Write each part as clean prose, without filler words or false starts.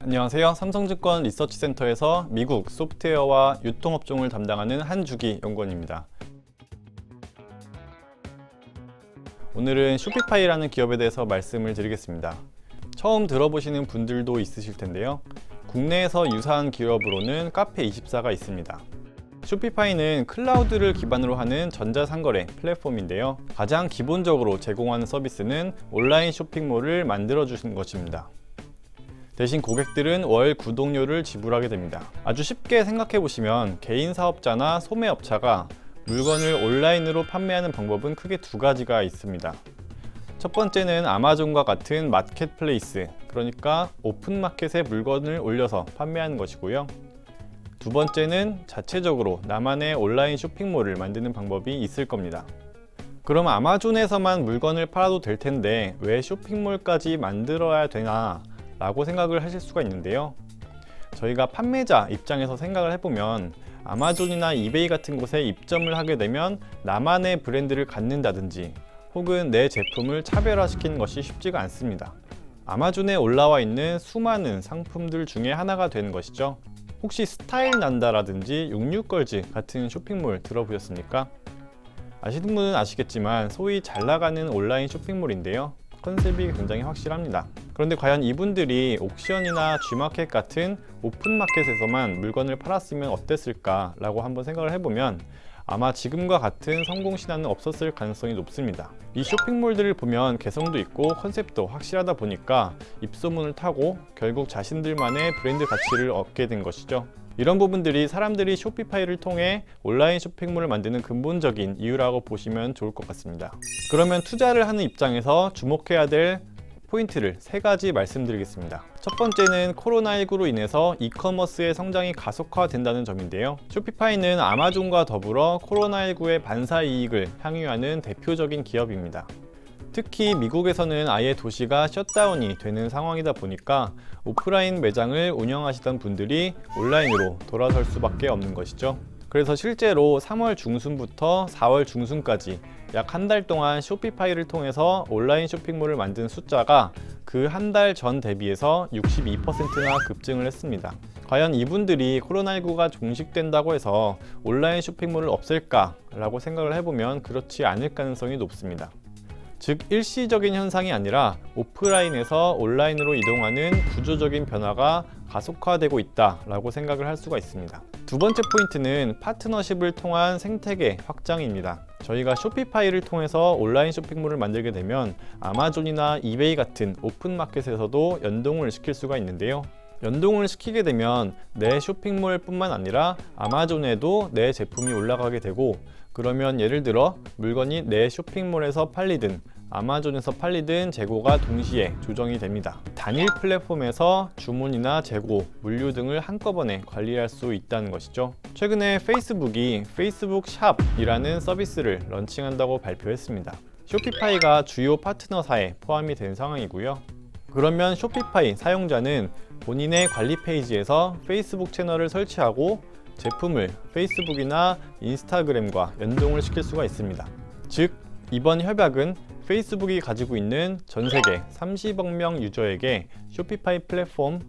안녕하세요. 삼성증권 리서치센터에서 미국 소프트웨어와 유통업종을 담당하는 한주기 연구원입니다. 오늘은 쇼피파이라는 기업에 대해서 말씀을 드리겠습니다. 처음 들어보시는 분들도 있으실 텐데요. 국내에서 유사한 기업으로는 카페24가 있습니다. 쇼피파이는 클라우드를 기반으로 하는 전자상거래 플랫폼인데요. 가장 기본적으로 제공하는 서비스는 온라인 쇼핑몰을 만들어주는 것입니다. 대신 고객들은 월 구독료를 지불하게 됩니다. 아주 쉽게 생각해 보시면 개인 사업자나 소매업체가 물건을 온라인으로 판매하는 방법은 크게 두 가지가 있습니다. 첫 번째는 아마존과 같은 마켓플레이스, 그러니까 오픈마켓에 물건을 올려서 판매하는 것이고요. 두 번째는 자체적으로 나만의 온라인 쇼핑몰을 만드는 방법이 있을 겁니다. 그럼 아마존에서만 물건을 팔아도 될 텐데 왜 쇼핑몰까지 만들어야 되나 라고 생각을 하실 수가 있는데요. 저희가 판매자 입장에서 생각을 해보면 아마존이나 이베이 같은 곳에 입점을 하게 되면 나만의 브랜드를 갖는다든지 혹은 내 제품을 차별화시키는 것이 쉽지가 않습니다. 아마존에 올라와 있는 수많은 상품들 중에 하나가 되는 것이죠. 혹시 스타일난다라든지 66걸즈 같은 쇼핑몰 들어보셨습니까? 아시는 분은 아시겠지만 소위 잘 나가는 온라인 쇼핑몰인데요. 컨셉이 굉장히 확실합니다. 그런데 과연 이분들이 옥션이나 G마켓 같은 오픈마켓에서만 물건을 팔았으면 어땠을까 라고 한번 생각을 해보면 아마 지금과 같은 성공 신화는 없었을 가능성이 높습니다. 이 쇼핑몰들을 보면 개성도 있고 컨셉도 확실하다 보니까 입소문을 타고 결국 자신들만의 브랜드 가치를 얻게 된 것이죠. 이런 부분들이 사람들이 쇼피파이를 통해 온라인 쇼핑몰을 만드는 근본적인 이유라고 보시면 좋을 것 같습니다. 그러면 투자를 하는 입장에서 주목해야 될 포인트를 세 가지 말씀드리겠습니다. 첫 번째는 코로나19로 인해서 이커머스의 성장이 가속화된다는 점인데요. 쇼피파이는 아마존과 더불어 코로나19의 반사 이익을 향유하는 대표적인 기업입니다. 특히 미국에서는 아예 도시가 셧다운이 되는 상황이다 보니까 오프라인 매장을 운영하시던 분들이 온라인으로 돌아설 수밖에 없는 것이죠. 그래서 실제로 3월 중순부터 4월 중순까지 약 한 달 동안 쇼피파이를 통해서 온라인 쇼핑몰을 만든 숫자가 그 한 달 전 대비해서 62%나 급증을 했습니다. 과연 이분들이 코로나19가 종식된다고 해서 온라인 쇼핑몰을 없앨까 라고 생각을 해보면 그렇지 않을 가능성이 높습니다. 즉 일시적인 현상이 아니라 오프라인에서 온라인으로 이동하는 구조적인 변화가 가속화되고 있다라고 생각을 할 수가 있습니다. 두 번째 포인트는 파트너십을 통한 생태계 확장입니다. 저희가 쇼피파이를 통해서 온라인 쇼핑몰을 만들게 되면 아마존이나 이베이 같은 오픈마켓에서도 연동을 시킬 수가 있는데요. 연동을 시키게 되면 내 쇼핑몰 뿐만 아니라 아마존에도 내 제품이 올라가게 되고, 그러면 예를 들어 물건이 내 쇼핑몰에서 팔리든 아마존에서 팔리든 재고가 동시에 조정이 됩니다. 단일 플랫폼에서 주문이나 재고, 물류 등을 한꺼번에 관리할 수 있다는 것이죠. 최근에 페이스북이 페이스북 샵이라는 서비스를 런칭한다고 발표했습니다. 쇼피파이가 주요 파트너사에 포함이 된 상황이고요. 그러면 쇼피파이 사용자는 본인의 관리 페이지에서 페이스북 채널을 설치하고 제품을 페이스북이나 인스타그램과 연동을 시킬 수가 있습니다. 즉, 이번 협약은 페이스북이 가지고 있는 전 세계 30억 명 유저에게 쇼피파이 플랫폼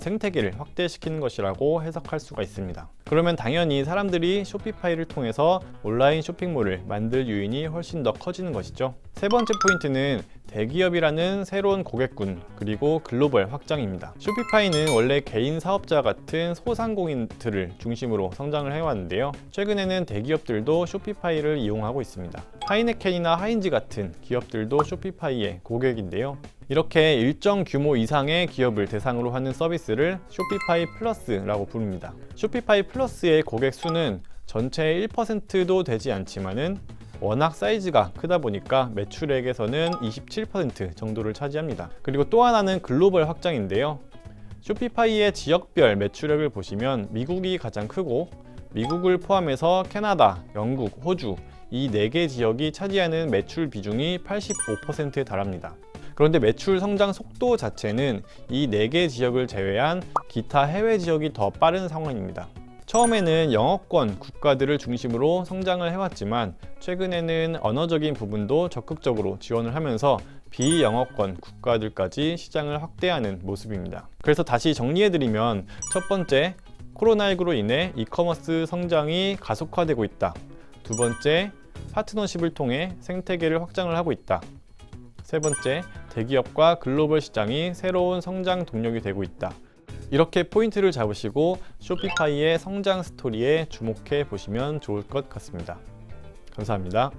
생태계를 확대시키는 것이라고 해석할 수가 있습니다. 그러면 당연히 사람들이 쇼피파이를 통해서 온라인 쇼핑몰을 만들 요인이 훨씬 더 커지는 것이죠. 세 번째 포인트는 대기업이라는 새로운 고객군, 그리고 글로벌 확장입니다. 쇼피파이는 원래 개인 사업자 같은 소상공인들을 중심으로 성장을 해왔는데요. 최근에는 대기업들도 쇼피파이를 이용하고 있습니다. 하이네켄이나 하인즈 같은 기업들도 쇼피파이의 고객인데요. 이렇게 일정 규모 이상의 기업을 대상으로 하는 서비스를 쇼피파이 플러스라고 부릅니다. 쇼피파이 플러스의 고객 수는 전체의 1%도 되지 않지만은 워낙 사이즈가 크다 보니까 매출액에서는 27% 정도를 차지합니다. 그리고 또 하나는 글로벌 확장인데요. 쇼피파이의 지역별 매출액을 보시면 미국이 가장 크고, 미국을 포함해서 캐나다, 영국, 호주 이 4개 지역이 차지하는 매출 비중이 85%에 달합니다. 그런데 매출 성장 속도 자체는 이 4개 지역을 제외한 기타 해외 지역이 더 빠른 상황입니다. 처음에는 영어권 국가들을 중심으로 성장을 해왔지만 최근에는 언어적인 부분도 적극적으로 지원을 하면서 비영업권 국가들까지 시장을 확대하는 모습입니다. 그래서 다시 정리해드리면 첫 번째, 코로나19로 인해 이커머스 성장이 가속화되고 있다. 두 번째, 파트너십을 통해 생태계를 확장을 하고 있다. 세 번째, 대기업과 글로벌 시장이 새로운 성장 동력이 되고 있다. 이렇게 포인트를 잡으시고 쇼피파이의 성장 스토리에 주목해 보시면 좋을 것 같습니다. 감사합니다.